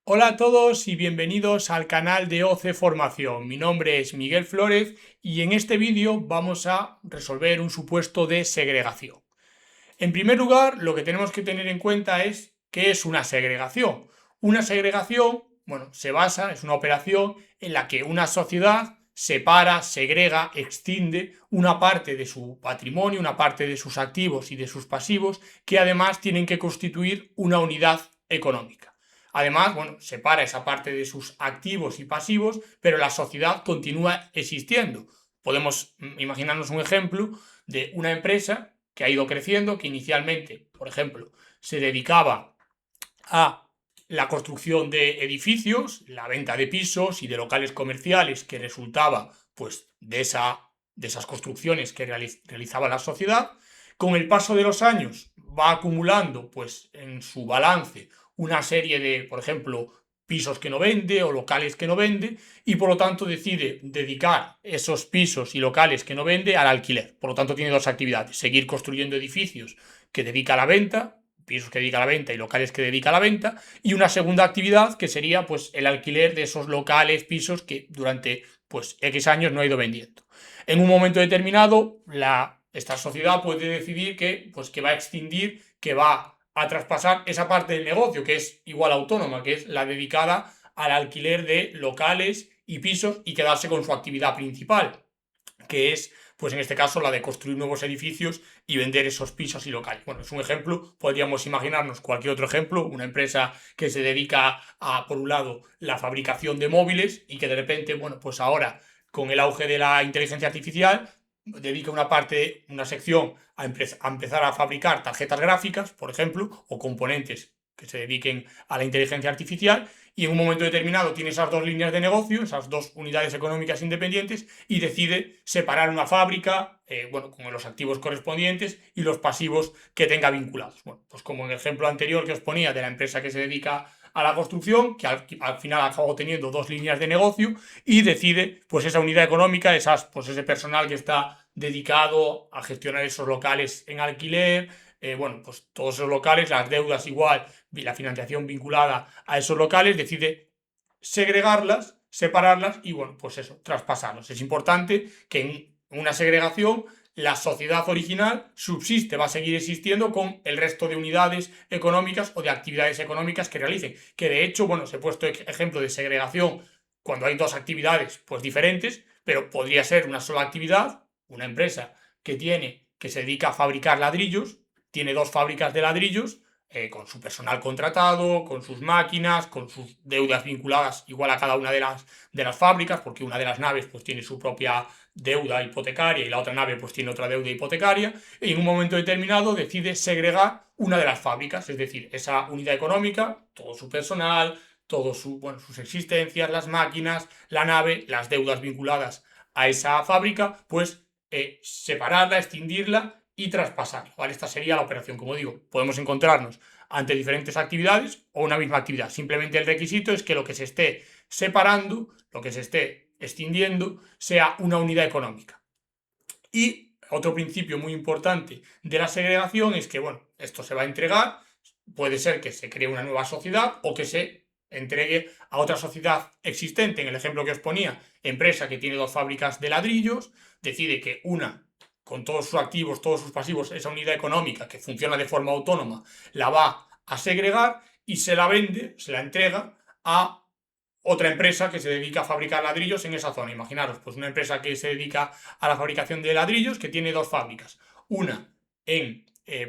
Hola a todos y bienvenidos al canal de OC Formación. Mi nombre es Miguel Flores y en este vídeo vamos a resolver un supuesto de segregación. En primer lugar, lo que tenemos que tener en cuenta es qué es una segregación. Una segregación, es una operación en la que una sociedad separa, segrega, extiende una parte de su patrimonio, una parte de sus activos y de sus pasivos, que además tienen que constituir una unidad económica. Además, separa esa parte de sus activos y pasivos, pero la sociedad continúa existiendo. Podemos imaginarnos un ejemplo de una empresa que ha ido creciendo, que inicialmente, por ejemplo, se dedicaba a la construcción de edificios, la venta de pisos y de locales comerciales que resultaba pues de esas construcciones que realizaba la sociedad. Con el paso de los años va acumulando pues en su balance una serie de, por ejemplo, pisos que no vende o locales que no vende, y por lo tanto decide dedicar esos pisos y locales que no vende al alquiler. Por lo tanto tiene dos actividades: seguir construyendo edificios que dedica a la venta, pisos que dedica a la venta y locales que dedica a la venta, y una segunda actividad que sería pues el alquiler de esos locales, pisos que durante pues X años no ha ido vendiendo. En un momento determinado, esta sociedad puede decidir que va a extindir, que va a traspasar esa parte del negocio que es igual autónoma, que es la dedicada al alquiler de locales y pisos, y quedarse con su actividad principal, que es, pues en este caso, la de construir nuevos edificios y vender esos pisos y locales. Bueno, es un ejemplo, podríamos imaginarnos cualquier otro ejemplo: una empresa que se dedica a, por un lado, la fabricación de móviles y que de repente, pues ahora, con el auge de la inteligencia artificial, dedica una parte, una sección a empezar a fabricar tarjetas gráficas, por ejemplo, o componentes que se dediquen a la inteligencia artificial, y en un momento determinado tiene esas dos líneas de negocio, esas dos unidades económicas independientes, y decide separar una fábrica, con los activos correspondientes y los pasivos que tenga vinculados. Bueno, pues como en el ejemplo anterior que os ponía de la empresa que se dedica a la construcción, que al final acabó teniendo dos líneas de negocio, y decide pues esa unidad económica, ese personal que está dedicado a gestionar esos locales en alquiler, pues todos esos locales, las deudas igual, la financiación vinculada a esos locales, decide segregarlas, separarlas y, pues eso, traspasarlos. Es importante que en una segregación la sociedad original subsiste, va a seguir existiendo con el resto de unidades económicas o de actividades económicas que realicen. Que de hecho, se ha puesto ejemplo de segregación cuando hay dos actividades pues diferentes, pero podría ser una sola actividad. Una empresa que se dedica a fabricar ladrillos, tiene dos fábricas de ladrillos, con su personal contratado, con sus máquinas, con sus deudas vinculadas igual a cada una de las fábricas, porque una de las naves pues tiene su propia deuda hipotecaria y la otra nave pues tiene otra deuda hipotecaria, y en un momento determinado decide segregar una de las fábricas, es decir, esa unidad económica, todo su personal, todas sus existencias, las máquinas, la nave, las deudas vinculadas a esa fábrica, pues separarla, extinguirla y traspasarla, ¿vale? Esta sería la operación. Como digo, podemos encontrarnos ante diferentes actividades o una misma actividad. Simplemente el requisito es que lo que se esté separando, lo que se esté extinguiendo, sea una unidad económica. Y otro principio muy importante de la segregación es que, esto se va a entregar, puede ser que se cree una nueva sociedad o que se entregue a otra sociedad existente. En el ejemplo que os ponía, empresa que tiene dos fábricas de ladrillos, decide que una, con todos sus activos, todos sus pasivos, esa unidad económica que funciona de forma autónoma, la va a segregar y se la vende, se la entrega a otra empresa que se dedica a fabricar ladrillos en esa zona. Imaginaros, pues una empresa que se dedica a la fabricación de ladrillos, que tiene dos fábricas. Una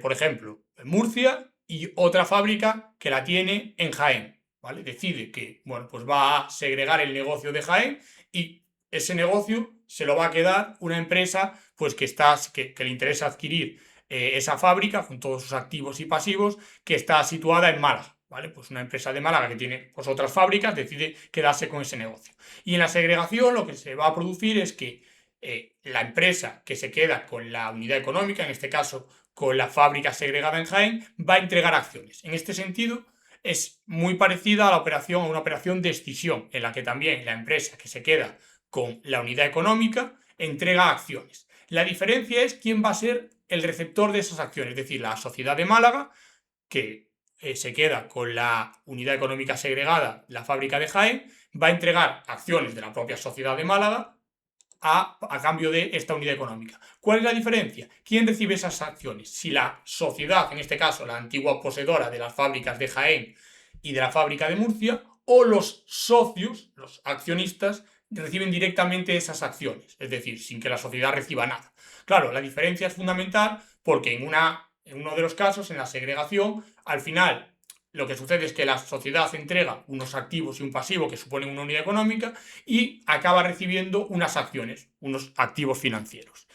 por ejemplo, en Murcia, y otra fábrica que la tiene en Jaén, ¿vale? Decide que, pues va a segregar el negocio de Jaén, y ese negocio se lo va a quedar una empresa pues que le interesa adquirir esa fábrica con todos sus activos y pasivos, que está situada en Málaga, ¿vale? Pues una empresa de Málaga que tiene pues otras fábricas decide quedarse con ese negocio. Y en la segregación lo que se va a producir es que la empresa que se queda con la unidad económica, en este caso con la fábrica segregada en Jaén, va a entregar acciones. En este sentido, es muy parecida a una operación de escisión, en la que también la empresa que se queda con la unidad económica entrega acciones. La diferencia es quién va a ser el receptor de esas acciones, es decir, la sociedad de Málaga, que se queda con la unidad económica segregada, la fábrica de Jaén, va a entregar acciones de la propia sociedad de Málaga a cambio de esta unidad económica. ¿Cuál es la diferencia? ¿Quién recibe esas acciones? Si la sociedad, en este caso la antigua poseedora de las fábricas de Jaén y de la fábrica de Murcia, o los socios, los accionistas, reciben directamente esas acciones, es decir, sin que la sociedad reciba nada. Claro, la diferencia es fundamental porque en uno de los casos, en la segregación, al final lo que sucede es que la sociedad entrega unos activos y un pasivo que suponen una unidad económica y acaba recibiendo unas acciones, unos activos financieros.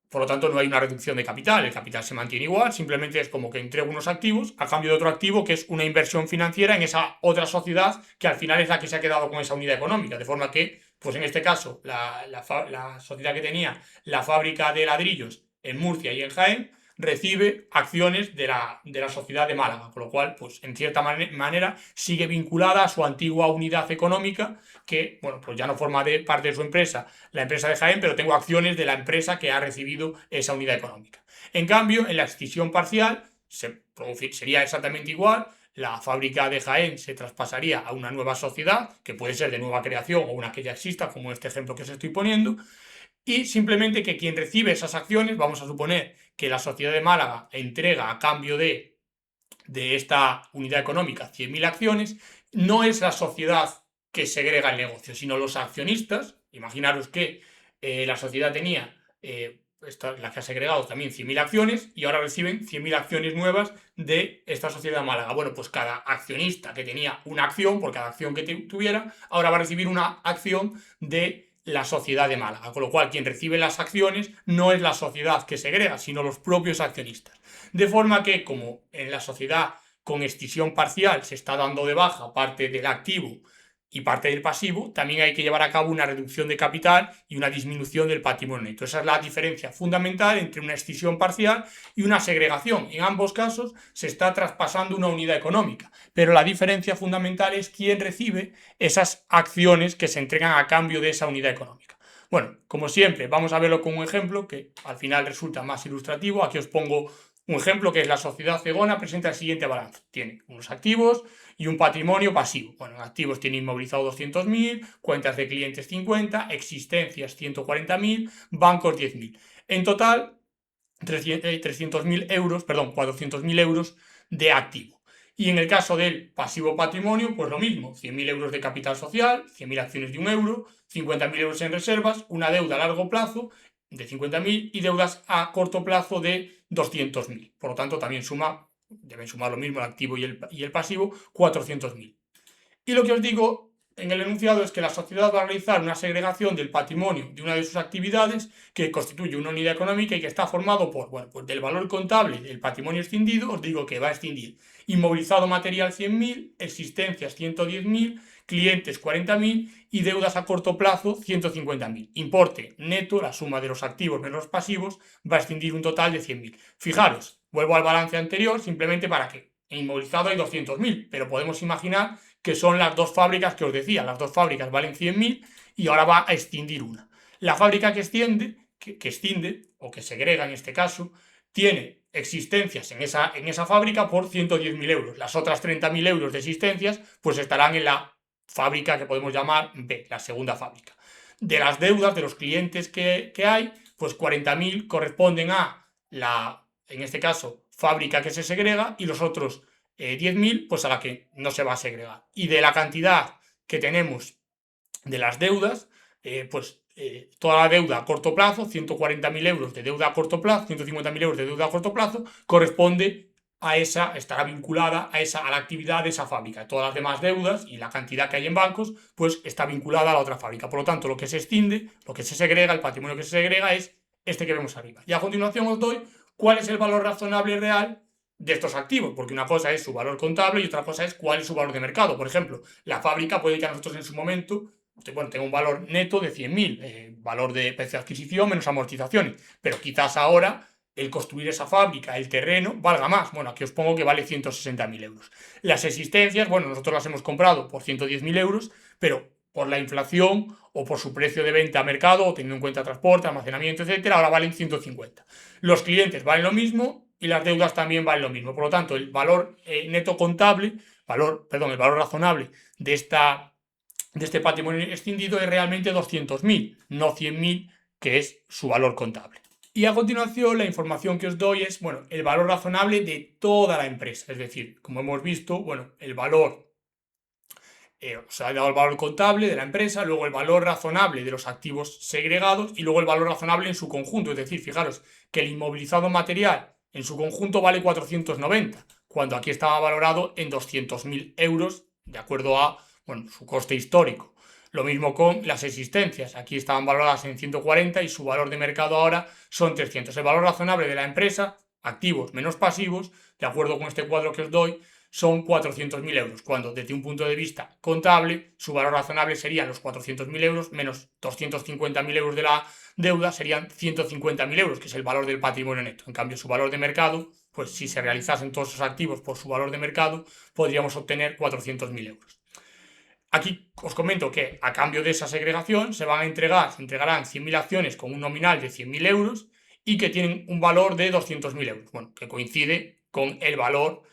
Por lo tanto, no hay una reducción de capital, el capital se mantiene igual, simplemente es como que entrego unos activos a cambio de otro activo que es una inversión financiera en esa otra sociedad que al final es la que se ha quedado con esa unidad económica, de forma que, pues en este caso, la sociedad que tenía la fábrica de ladrillos en Murcia y en Jaén recibe acciones de la sociedad de Málaga, con lo cual, pues en cierta manera sigue vinculada a su antigua unidad económica que, bueno, pues ya no forma parte de su empresa, la empresa de Jaén, pero tengo acciones de la empresa que ha recibido esa unidad económica. En cambio, en la escisión parcial sería exactamente igual, la fábrica de Jaén se traspasaría a una nueva sociedad, que puede ser de nueva creación o una que ya exista, como este ejemplo que os estoy poniendo, y simplemente que quien recibe esas acciones, vamos a suponer que la sociedad de Málaga entrega a cambio de esta unidad económica 100.000 acciones, no es la sociedad que segrega el negocio, sino los accionistas. Imaginaros que la sociedad tenía, la que ha segregado también 100.000 acciones y ahora reciben 100.000 acciones nuevas de esta sociedad de Málaga. Bueno, pues cada accionista que tenía una acción, por cada acción que tuviera, ahora va a recibir una acción de la sociedad de Málaga, con lo cual quien recibe las acciones no es la sociedad que segrega, sino los propios accionistas. De forma que, como en la sociedad con escisión parcial se está dando de baja parte del activo y parte del pasivo, también hay que llevar a cabo una reducción de capital y una disminución del patrimonio neto. Esa es la diferencia fundamental entre una escisión parcial y una segregación. En ambos casos se está traspasando una unidad económica, pero la diferencia fundamental es quién recibe esas acciones que se entregan a cambio de esa unidad económica. Bueno, como siempre, vamos a verlo con un ejemplo que al final resulta más ilustrativo. Aquí os pongo un ejemplo que es la sociedad Zegona, presenta el siguiente balance. Tiene unos activos y un patrimonio pasivo. Bueno, en activos tiene inmovilizado 200.000, cuentas de clientes 50, existencias 140.000, bancos 10.000. En total, 400.000 euros de activo. Y en el caso del pasivo patrimonio, pues lo mismo, 100.000 euros de capital social, 100.000 acciones de 1 euro, 50.000 euros en reservas, una deuda a largo plazo de 50.000 y deudas a corto plazo de 200.000. Por lo tanto, también deben sumar lo mismo el activo y el pasivo, 400.000. Y lo que os digo en el enunciado es que la sociedad va a realizar una segregación del patrimonio de una de sus actividades que constituye una unidad económica y que está formado por, bueno, pues del valor contable del patrimonio extindido, os digo que va a extinguir inmovilizado material 100.000, existencias 110.000, clientes 40.000 y deudas a corto plazo 150.000. Importe neto, la suma de los activos menos los pasivos, va a extinguir un total de 100.000. Fijaros, vuelvo al balance anterior simplemente para que en inmovilizado hay 200.000, pero podemos imaginar que son las dos fábricas que os decía. Las dos fábricas valen 100.000 y ahora va a extinguir una. La fábrica que extiende, o que segrega en este caso, tiene existencias en esa fábrica por 110.000 euros. Las otras 30.000 euros de existencias pues estarán en la fábrica que podemos llamar B, la segunda fábrica. De las deudas de los clientes que hay, pues 40.000 corresponden a en este caso, fábrica que se segrega y los otros 10.000 pues a la que no se va a segregar. Y de la cantidad que tenemos de las deudas, toda la deuda a corto plazo, 140.000 euros de deuda a corto plazo, 150.000 euros de deuda a corto plazo, corresponde a estará vinculada a la actividad de esa fábrica. Todas las demás deudas y la cantidad que hay en bancos, pues está vinculada a la otra fábrica. Por lo tanto, lo que se extiende, lo que se segrega, el patrimonio que se segrega es este que vemos arriba. Y a continuación os doy cuál es el valor razonable real de estos activos, porque una cosa es su valor contable y otra cosa es cuál es su valor de mercado. Por ejemplo, la fábrica puede que a nosotros en su momento tenga un valor neto de 100.000, valor de precio de adquisición menos amortizaciones, pero quizás ahora el construir esa fábrica, el terreno, valga más. Bueno, aquí os pongo que vale 160.000 euros. Las existencias, bueno, nosotros las hemos comprado por 110.000 euros, pero por la inflación o por su precio de venta a mercado, o teniendo en cuenta transporte, almacenamiento, etcétera, ahora valen 150. Los clientes valen lo mismo y las deudas también valen lo mismo. Por lo tanto, el valor neto contable, el valor razonable de este patrimonio extinguido es realmente 200.000, no 100.000, que es su valor contable. Y a continuación la información que os doy es, bueno, el valor razonable de toda la empresa. Es decir, como hemos visto, bueno, el valor, os ha dado el valor contable de la empresa, luego el valor razonable de los activos segregados y luego el valor razonable en su conjunto. Es decir, fijaros que el inmovilizado material en su conjunto vale 490, cuando aquí estaba valorado en 200.000 euros, de acuerdo a, bueno, su coste histórico. Lo mismo con las existencias. Aquí estaban valoradas en 140 y su valor de mercado ahora son 300. El valor razonable de la empresa, activos menos pasivos, de acuerdo con este cuadro que os doy, son 400.000 euros, cuando desde un punto de vista contable, su valor razonable serían los 400.000 euros menos 250.000 euros de la deuda, serían 150.000 euros, que es el valor del patrimonio neto. En cambio, su valor de mercado, pues si se realizasen todos esos activos por su valor de mercado, podríamos obtener 400.000 euros. Aquí os comento que a cambio de esa segregación se entregarán 100.000 acciones con un nominal de 100.000 euros y que tienen un valor de 200.000 euros, bueno, que coincide con el valor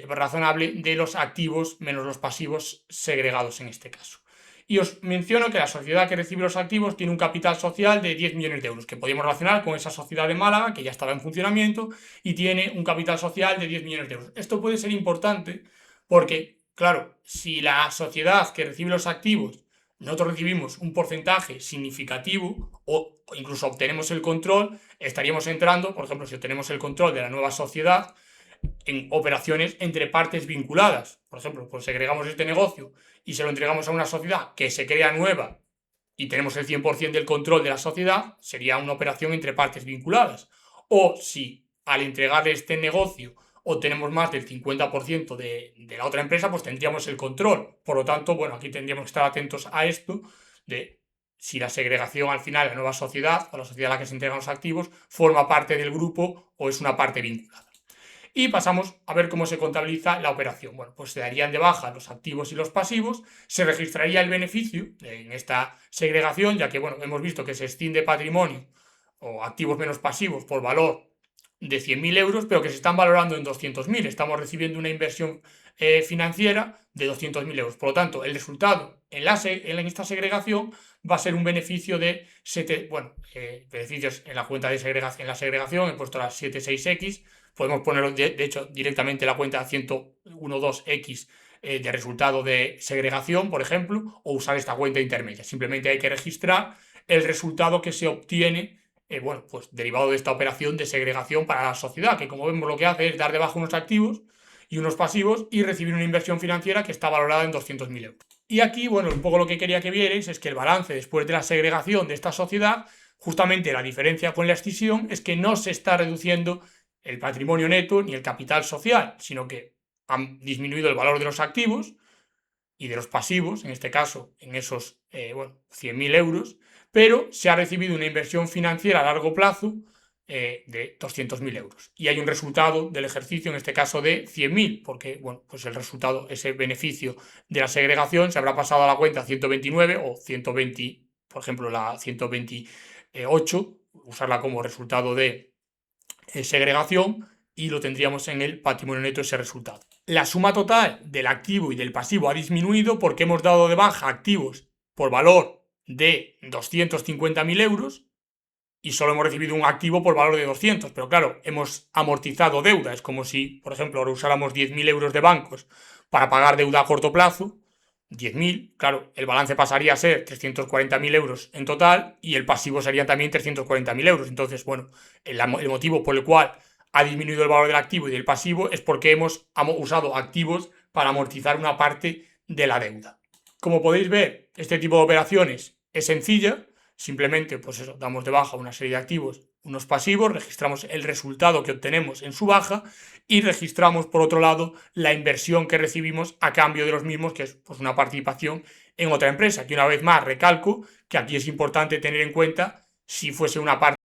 razonable de los activos menos los pasivos segregados en este caso. Y os menciono que la sociedad que recibe los activos tiene un capital social de 10 millones de euros, que podemos relacionar con esa sociedad de Málaga, que ya estaba en funcionamiento, y tiene un capital social de 10 millones de euros. Esto puede ser importante porque, claro, si la sociedad que recibe los activos, nosotros recibimos un porcentaje significativo o incluso obtenemos el control, estaríamos entrando, por ejemplo, si obtenemos el control de la nueva sociedad, en operaciones entre partes vinculadas. Por ejemplo, pues segregamos este negocio y se lo entregamos a una sociedad que se crea nueva y tenemos el 100% del control de la sociedad, sería una operación entre partes vinculadas. O si al entregarle este negocio obtenemos más del 50% de la otra empresa, pues tendríamos el control. Por lo tanto, bueno, aquí tendríamos que estar atentos a esto de si la segregación al final, la nueva sociedad o la sociedad a la que se entregan los activos, forma parte del grupo o es una parte vinculada. Y pasamos a ver cómo se contabiliza la operación. Bueno, pues se darían de baja los activos y los pasivos, se registraría el beneficio en esta segregación, ya que, bueno, hemos visto que se extiende patrimonio o activos menos pasivos por valor de 100.000 euros, pero que se están valorando en 200.000. Estamos recibiendo una inversión financiera de 200.000 euros. Por lo tanto, el resultado en esta segregación va a ser un beneficio de, beneficios en la cuenta de segregación, en la segregación he puesto las 76X, podemos ponerlo de hecho directamente en la cuenta 112X de resultado de segregación, por ejemplo, o usar esta cuenta intermedia. Simplemente hay que registrar el resultado que se obtiene pues derivado de esta operación de segregación para la sociedad, que como vemos lo que hace es dar de baja unos activos y unos pasivos y recibir una inversión financiera que está valorada en 200.000 euros. Y aquí, bueno, un poco lo que quería que vierais es que el balance después de la segregación de esta sociedad, justamente la diferencia con la escisión es que no se está reduciendo el patrimonio neto ni el capital social, sino que han disminuido el valor de los activos y de los pasivos, en este caso en esos 100.000 euros, pero se ha recibido una inversión financiera a largo plazo de 200.000 euros. Y hay un resultado del ejercicio, en este caso de 100.000, porque bueno, pues el resultado, ese beneficio de la segregación se habrá pasado a la cuenta 129 o 120, por ejemplo la 128, usarla como resultado de segregación y lo tendríamos en el patrimonio neto ese resultado. La suma total del activo y del pasivo ha disminuido porque hemos dado de baja activos por valor de 250.000 euros y solo hemos recibido un activo por valor de 200, pero claro, hemos amortizado deuda. Es como si, por ejemplo, ahora usáramos 10.000 euros de bancos para pagar deuda a corto plazo, 10.000, claro, el balance pasaría a ser 340.000 euros en total y el pasivo serían también 340.000 euros. Entonces, bueno, el motivo por el cual ha disminuido el valor del activo y del pasivo es porque hemos usado activos para amortizar una parte de la deuda. Como podéis ver, este tipo de operaciones es sencilla, simplemente pues eso, damos de baja una serie de activos, unos pasivos, registramos el resultado que obtenemos en su baja y registramos por otro lado la inversión que recibimos a cambio de los mismos, que es pues una participación en otra empresa, que una vez más recalco que aquí es importante tener en cuenta si fuese una parte